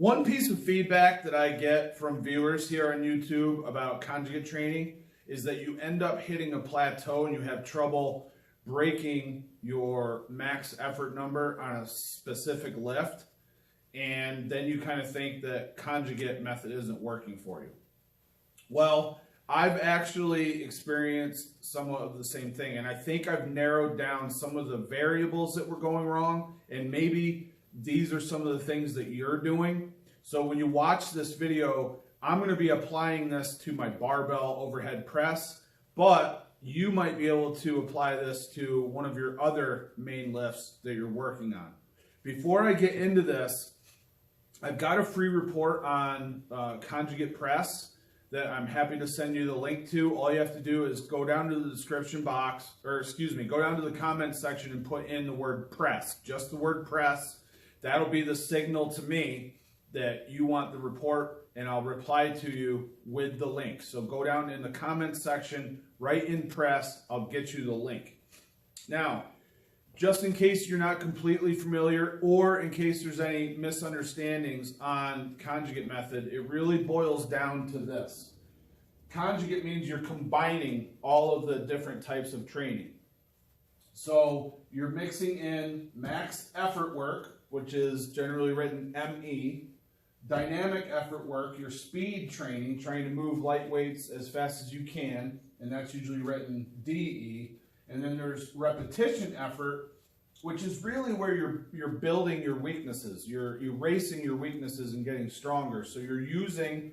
One piece of feedback that I get from viewers here on YouTube about conjugate training is that you end up hitting a plateau and you have trouble breaking your max effort number on a specific lift. And then you kind of think that conjugate method isn't working for you. Well, I've actually experienced somewhat of the same thing, and I think I've narrowed down some of the variables that were going wrong, and maybe these are some of the things that you're doing. So when you watch this video, I'm going to be applying this to my barbell overhead press, but you might be able to apply this to one of your other main lifts that you're working on. Before I get into this, I've got a free report on conjugate press that I'm happy to send you the link to. All you have to do is go down to the description box, or excuse me, go down to the comment section and put in the word press, just the word press. That'll be the signal to me that you want the report, and I'll reply to you with the link. So go down in the comment section, write in press, I'll get you the link. Now, just in case you're not completely familiar, or in case there's any misunderstandings on conjugate method, it really boils down to this. Conjugate means you're combining all of the different types of training. So you're mixing in max effort work, which is generally written ME, dynamic effort work, your speed training, trying to move light weights as fast as you can, and that's usually written DE. And then there's repetition effort, which is really where you're building your weaknesses. You're erasing your weaknesses and getting stronger. So you're using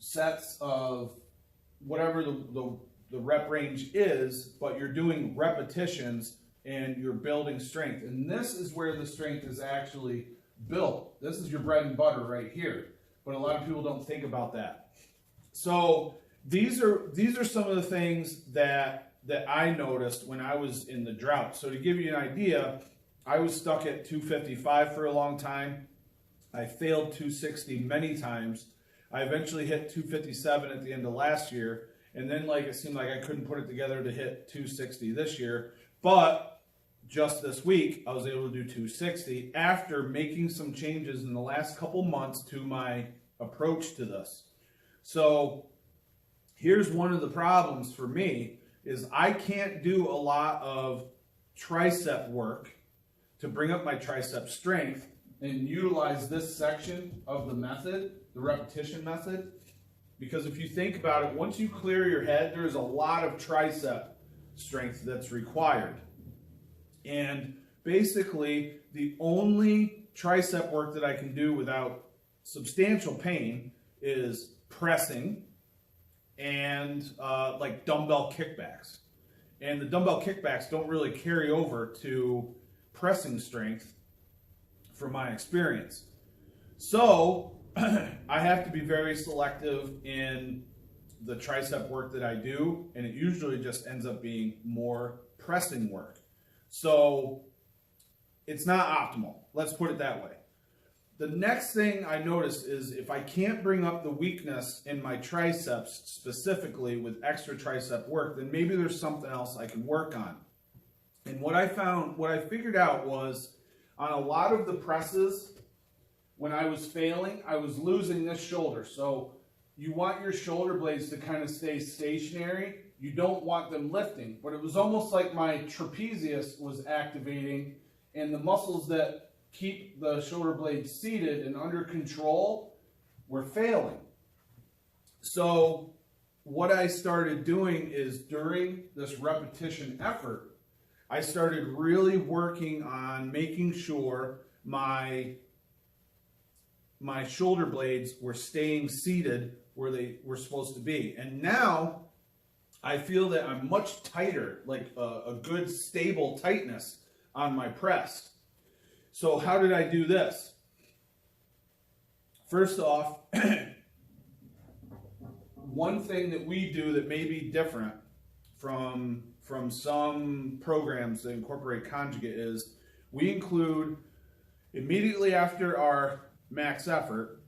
sets of whatever the rep range is, but you're doing repetitions and you're building strength. And this is where the strength is actually built. This is your bread and butter right here. But a lot of people don't think about that. So these are some of the things that I noticed when I was in the drought. So to give you an idea, I was stuck at 255 for a long time. I failed 260 many times. I eventually hit 257 at the end of last year, and then it seemed like I couldn't put it together to hit 260 this year. But just this week, I was able to do 260 after making some changes in the last couple months to my approach to this. So here's one of the problems for me is I can't do a lot of tricep work to bring up my tricep strength and utilize this section of the method, the repetition method, because if you think about it, once you clear your head, there's a lot of tricep strength that's required. And basically, the only tricep work that I can do without substantial pain is pressing and like dumbbell kickbacks. And the dumbbell kickbacks don't really carry over to pressing strength from my experience. So I have to be very selective in the tricep work that I do, and it usually just ends up being more pressing work. So it's not optimal, let's put it that way. The next thing I noticed is if I can't bring up the weakness in my triceps specifically with extra tricep work, then maybe there's something else I can work on. And what I figured out was on a lot of the presses, when I was failing, I was losing this shoulder. So you want your shoulder blades to kind of stay stationary. You don't want them lifting, but it was almost like my trapezius was activating, and the muscles that keep the shoulder blades seated and under control were failing. So what I started doing is during this repetition effort, I started really working on making sure my shoulder blades were staying seated where they were supposed to be. And now I feel that I'm much tighter, like a good stable tightness on my press. So how did I do this? First off, one thing that we do that may be different from some programs that incorporate conjugate is we include immediately after our max effort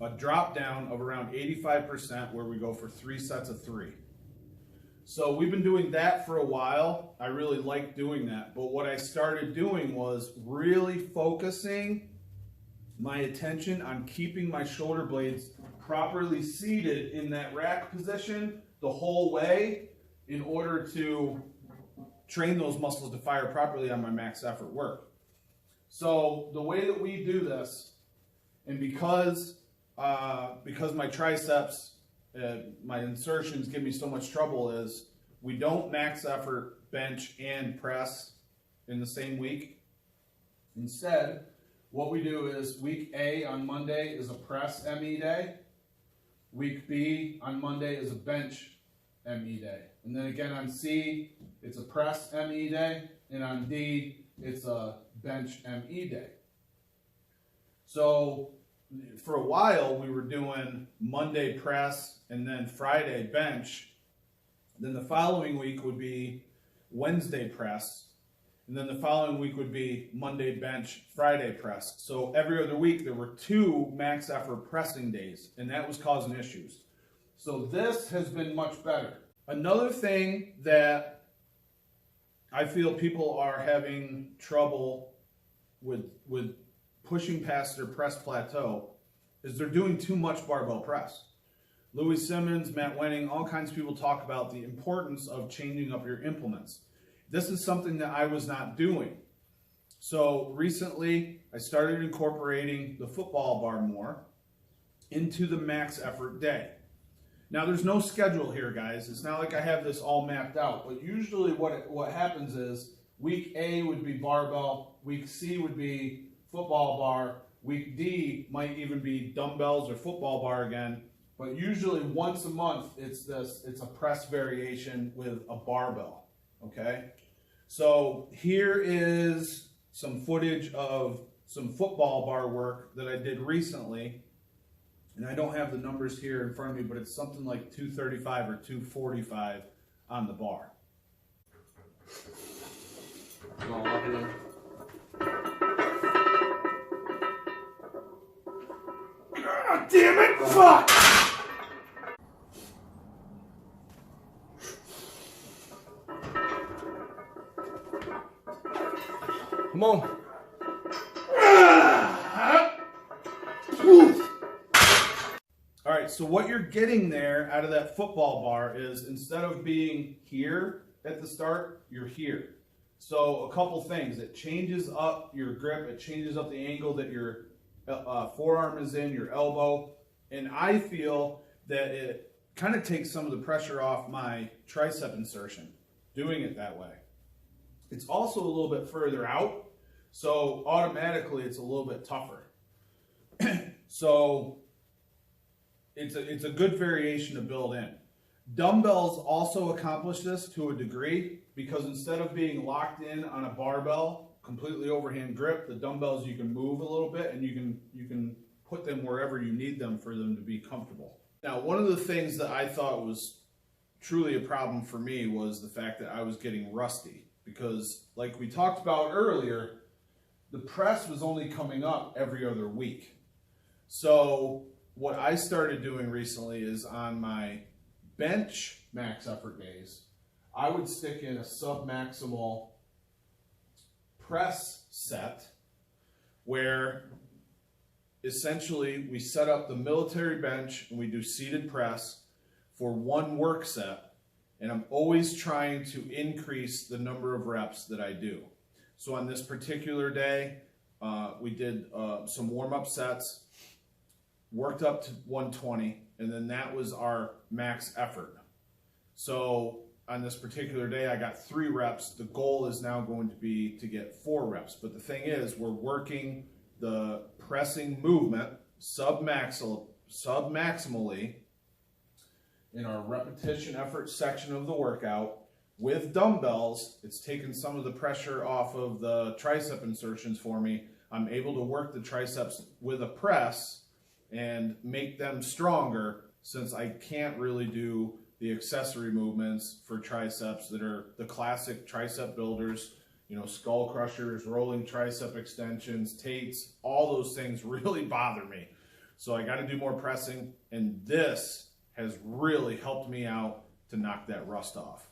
a drop down of around 85% where we go for 3 sets of 3. So we've been doing that for a while. I really like doing that. But what I started doing was really focusing my attention on keeping my shoulder blades properly seated in that rack position the whole way in order to train those muscles to fire properly on my max effort work. So the way that we do this, and because my triceps, my insertions give me so much trouble, is we don't max effort bench and press in the same week. Instead, what we do is week A on Monday is a press ME day. Week B on Monday is a bench ME day. And then again on C, it's a press ME day. And on D, it's a bench ME day. So for a while, we were doing Monday press and then Friday bench. Then the following week would be Wednesday press. And then the following week would be Monday bench, Friday press. So every other week there were 2 max effort pressing days, and that was causing issues. So this has been much better. Another thing that I feel people are having trouble with pushing past their press plateau is they're doing too much barbell press. Louis Simmons, Matt Wenning, all kinds of people talk about the importance of changing up your implements. This is something that I was not doing. So recently, I started incorporating the football bar more into the max effort day. Now, there's no schedule here, guys. It's not like I have this all mapped out. But usually what happens is week A would be barbell, week C would be football bar, week D might even be dumbbells or football bar again. But usually once a month, it's a press variation with a barbell. Okay, so here is some footage of some football bar work that I did recently, and I don't have the numbers here in front of me, but it's something like 235 or 245 on the bar. God damn it! Fuck! Come on. All right, so what you're getting there out of that football bar is instead of being here at the start, you're here. So a couple things. It changes up your grip. It changes up the angle that your forearm is in, your elbow. And I feel that it kind of takes some of the pressure off my tricep insertion, doing it that way. It's also a little bit further out, so automatically it's a little bit tougher. So it's a good variation to build in. Dumbbells also accomplish this to a degree because instead of being locked in on a barbell, completely overhand grip, the dumbbells you can move a little bit and you can put them wherever you need them for them to be comfortable. Now, one of the things that I thought was truly a problem for me was the fact that I was getting rusty. Because like we talked about earlier, the press was only coming up every other week. So what I started doing recently is on my bench max effort days, I would stick in a sub-maximal press set where essentially we set up the military bench and we do seated press for one work set. And I'm always trying to increase the number of reps that I do. So on this particular day, we did some warm-up sets, worked up to 120, and then that was our max effort. So on this particular day, I got 3 reps. The goal is now going to be to get 4 reps. But the thing is, we're working the pressing movement sub-maximally in our repetition effort section of the workout with dumbbells. It's taken some of the pressure off of the tricep insertions for me. I'm able to work the triceps with a press and make them stronger since I can't really do the accessory movements for triceps that are the classic tricep builders, you know, skull crushers, rolling tricep extensions, Tates, all those things really bother me. So I got to do more pressing, and this has really helped me out to knock that rust off.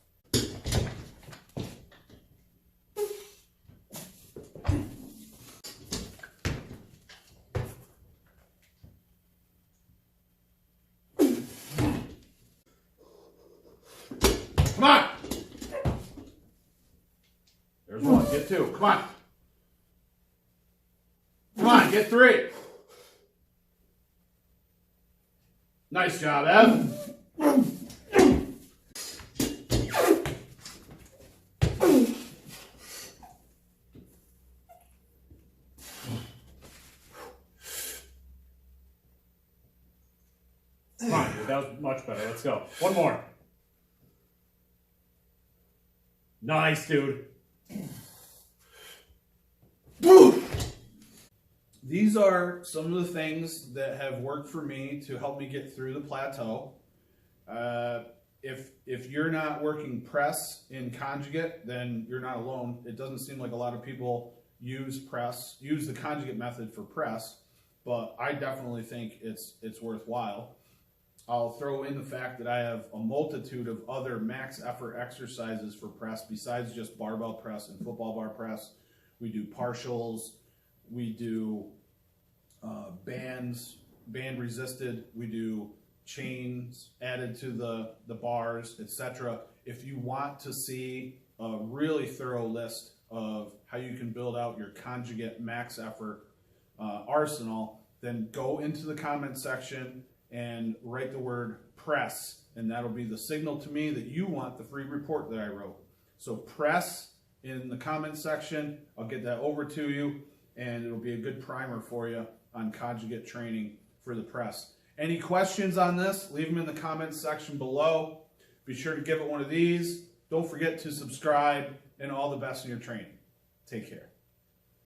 Come on. There's one. Get two. Come on. Come on, get three. Nice job, Ev. Come on, dude. That was much better. Let's go. One more. Nice, dude. These are some of the things that have worked for me to help me get through the plateau. If you're not working press in Conjugate, then you're not alone. It doesn't seem like a lot of people use the Conjugate method for press, but I definitely think it's worthwhile. I'll throw in the fact that I have a multitude of other max effort exercises for press besides just barbell press and football bar press. We do partials, we do band resisted, we do chains added to the bars, etc. If you want to see a really thorough list of how you can build out your Conjugate max effort arsenal, then go into the comment section and write the word press, and that'll be the signal to me that you want the free report that I wrote. So press in the comment section, I'll get that over to you, and it'll be a good primer for you on Conjugate training for the press. Any questions on this, leave them in the comments section below. Be sure to give it one of these. Don't forget to subscribe, and all the best in your training. Take care.